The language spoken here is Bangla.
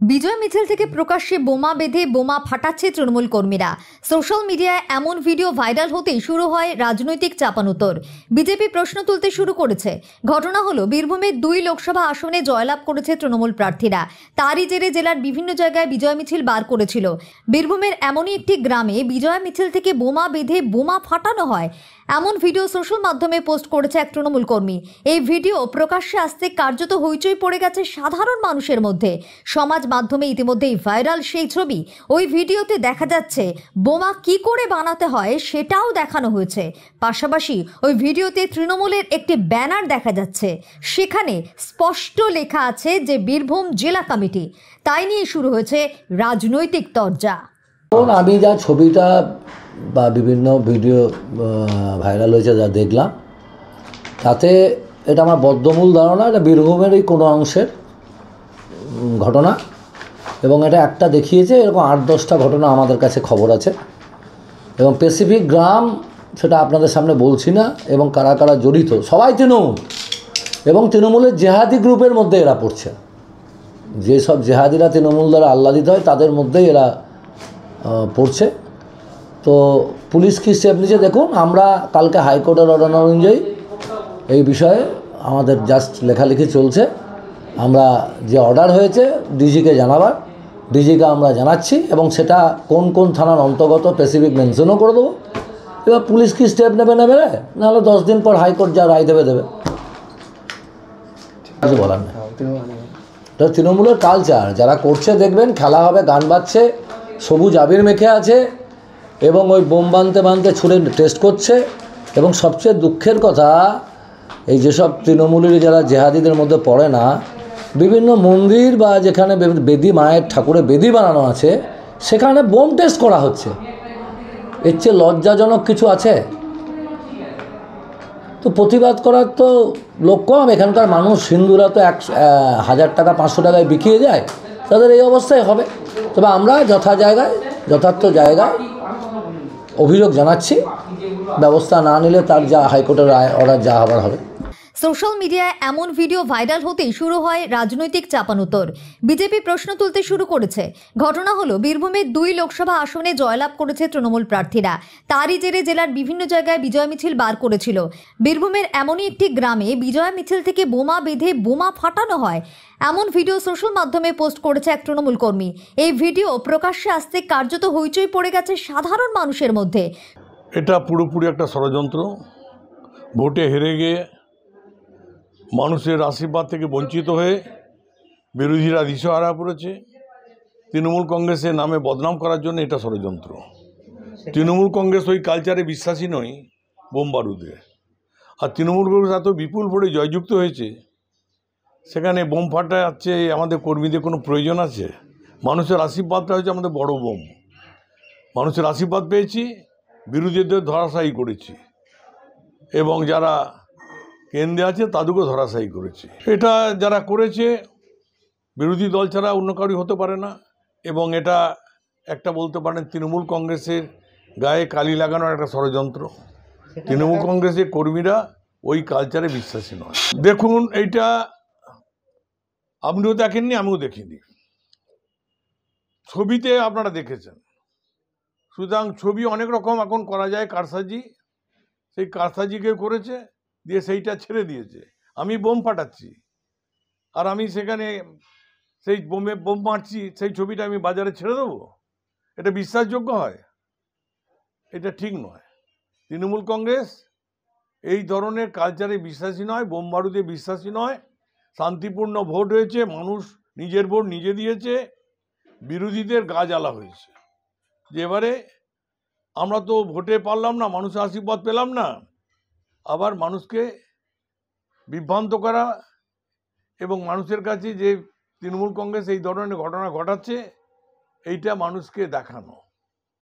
বিজয় মিছিল থেকে প্রকাশ্যে বোমা বেঁধে বোমা ফাটাচ্ছে তৃণমূল কর্মীরা। সোশ্যাল মিডিয়ায় এমন ভিডিও ভাইরাল হতেই শুরু হয় রাজনৈতিক চাপানুতর। বিজেপি প্রশ্ন তুলতে শুরু করেছে। ঘটনা হলো বীরভূমের 2 লোকসভা আসনে জয়লাভ করেছে তৃণমূল প্রার্থীরা। তারই জেরে জেলার বিভিন্ন জায়গায় বিজয় মিছিল বার করেছিল। বীরভূমের এমনই একটি গ্রামে বিজয় মিছিল থেকে বোমা বেঁধে বোমা ফাটানো হয় এমন ভিডিও সোশ্যাল মাধ্যমে পোস্ট করেছে এক তৃণমূল কর্মী। এই ভিডিও প্রকাশ্যে আসতে কার্যত হইচই পড়ে গেছে সাধারণ মানুষের মধ্যে। সমাজ মাধ্যমে ইতিমধ্যেই ভাইরাল সেই ছবি। ওই ভিডিওতে দেখা যাচ্ছে বোমা কি করে বানাতে হয় সেটাও দেখানো হয়েছে। পাশাপাশি ওই ভিডিওতে তৃণমূলের একটি ব্যানার দেখা যাচ্ছে, সেখানে স্পষ্ট লেখা আছে যে বীরভূম জেলা কমিটি। তাই নিয়ে শুরু হয়েছে রাজনৈতিক তরজা। আমি যা ছবিটা বা বিভিন্ন ভিডিও ভাইরাল হয়েছে যা দেখলাম, তাতে এটা আমার বদ্ধমূল ধারণা এটা বীরভূমেরই কোনো অংশের ঘটনা, এবং এটা একটা দেখিয়েছে এরকম 8-10টা ঘটনা আমাদের কাছে খবর আছে, এবং স্পেসিফিক গ্রাম সেটা আপনাদের সামনে বলছি না, এবং কারা কারা জড়িত সবাই তৃণমূল, এবং তৃণমূলের জেহাদি গ্রুপের মধ্যে এরা পড়ছে। যেসব জেহাদিরা তৃণমূল দ্বারা আহ্লাদিত হয় তাদের মধ্যেই এরা পড়ছে। তো পুলিশ কী স্টেপ নিচ্ছে দেখুন। আমরা কালকে হাইকোর্টের অর্ডার অনুযায়ী এই বিষয়ে আমাদের জাস্ট লেখালেখি চলছে। আমরা যে অর্ডার হয়েছে ডিজিকে জানাবার, ডিজিকে আমরা জানাচ্ছি, এবং সেটা কোন কোন থানার অন্তর্গত স্পেসিফিক মেনশনও করে দেবো। এবার পুলিশ কি স্টেপ নেবে নাহলে 10 দিন পর হাইকোর্ট যা রায় দেবে। কিছু বলার নেই। এটা তৃণমূলের কালচার, যারা করছে দেখবেন খেলা হবে, গান বাজছে, সবুজ আবির মেখে আছে, এবং ওই বোম বানতে ছুঁড়ে টেস্ট করছে। এবং সবচেয়ে দুঃখের কথা, এই যেসব তৃণমূলের যারা জেহাদিদের মধ্যে পড়ে না, বিভিন্ন মন্দির বা যেখানে বেদি, মায়ের ঠাকুরের বেদি বানানো আছে, সেখানে বোম টেস্ট করা হচ্ছে। এর চেয়ে লজ্জাজনক কিছু আছে? তো প্রতিবাদ করার তো লোক কম। এখানকার মানুষ, হিন্দুরা তো 1000 টাকা 500 টাকায় বিকিয়ে যায়, তাদের এই অবস্থায় হবে। তবে আমরা যথার্থ জায়গায় অভিযোগ জানাচ্ছি। ব্যবস্থা না নিলে তার যা হাইকোর্টের অর্ডার যা হবার হবে। সোশ্যাল মিডিয়ায় এমন ভিডিও ভাইরাল হতেই শুরু হয় রাজনৈতিক চাপানুতর। বিজেপি প্রশ্ন তুলতে শুরু করেছে। ঘটনা হলো বীরভূমের 2 লোকসভা আসনে জয়লাভ করেছে তৃণমূল প্রার্থীরা। তারই জেরে জেলার বিভিন্ন জায়গায় বিজয় মিছিল বার করেছিল। বীরভূমের এমনই একটি গ্রামে বিজয় মিছিল থেকে বোমা বেঁধে বোমা ফাটানো হয় এমন ভিডিও সোশ্যাল মাধ্যমে পোস্ট করেছে এক তৃণমূল কর্মী। এই ভিডিও প্রকাশ্যে আসতে কার্যত হইচই পড়ে গেছে সাধারণ মানুষের মধ্যে। এটা পুরোপুরি একটা ষড়যন্ত্র। ভোটে হেরে গিয়ে মানুষের আশীর্বাদ থেকে বঞ্চিত হয়ে বিরোধীরা দিশেহারা পড়েছে। তৃণমূল কংগ্রেসের নামে বদনাম করার জন্য এটা ষড়যন্ত্র। তৃণমূল কংগ্রেস ওই কালচারে বিশ্বাসী নয়, বোম বারুদে। আর তৃণমূল কংগ্রেস এত বিপুল ভোটে জয়যুক্ত হয়েছে, সেখানে বোম ফাটাচ্ছে আমাদের কর্মীদের কোনো প্রয়োজন আছে? মানুষের আশীর্বাদটা হচ্ছে আমাদের বড় বোম। মানুষের আশীর্বাদ পেয়েছি, বিরোধীদের ধরাশায়ী করেছি, এবং যারা কেন্দ্রে আছে তাদেরকে ধরাশায়ী করেছে। এটা যারা করেছে বিরোধী দল ছাড়া অন্য কারোই হতে পারে না, এবং এটা একটা বলতে পারেন তৃণমূল কংগ্রেসের গায়ে কালি লাগানোর একটা ষড়যন্ত্র। তৃণমূল কংগ্রেসের কর্মীরা ওই কালচারে বিশ্বাসী নয়। দেখুন, এইটা আপনিও দেখেননি, আমিও দেখিনি, ছবিতে আপনারা দেখেছেন। সুতরাং ছবি অনেক রকম এখন করা যায়, কারসাজি। সেই কারসাজিকে করেছে, দিয়ে সেইটা ছেড়ে দিয়েছে। আমি বোম ফাটাচ্ছি আর আমি সেখানে সেই বোম মারছি, সেই ছবিটা আমি বাজারে ছেড়ে দেবো? এটা বিশ্বাসযোগ্য হয়? এটা ঠিক নয়। তৃণমূল কংগ্রেস এই ধরনের কালচারে বিশ্বাসী নয়, বোম বারুদে বিশ্বাসী নয়। শান্তিপূর্ণ ভোট হয়েছে, মানুষ নিজের ভোট নিজে দিয়েছে, বিরোধীদের গা জ্বালা হয়েছে যে এবারে আমরা তো ভোটে পারলাম না, মানুষের আশীর্বাদ পেলাম না। আবার মানুষকে বিভ্রান্ত করা এবং মানুষের কাছে যে তৃণমূল কংগ্রেস এই ধরনের ঘটনা ঘটাচ্ছে, এইটা মানুষকে দেখানো।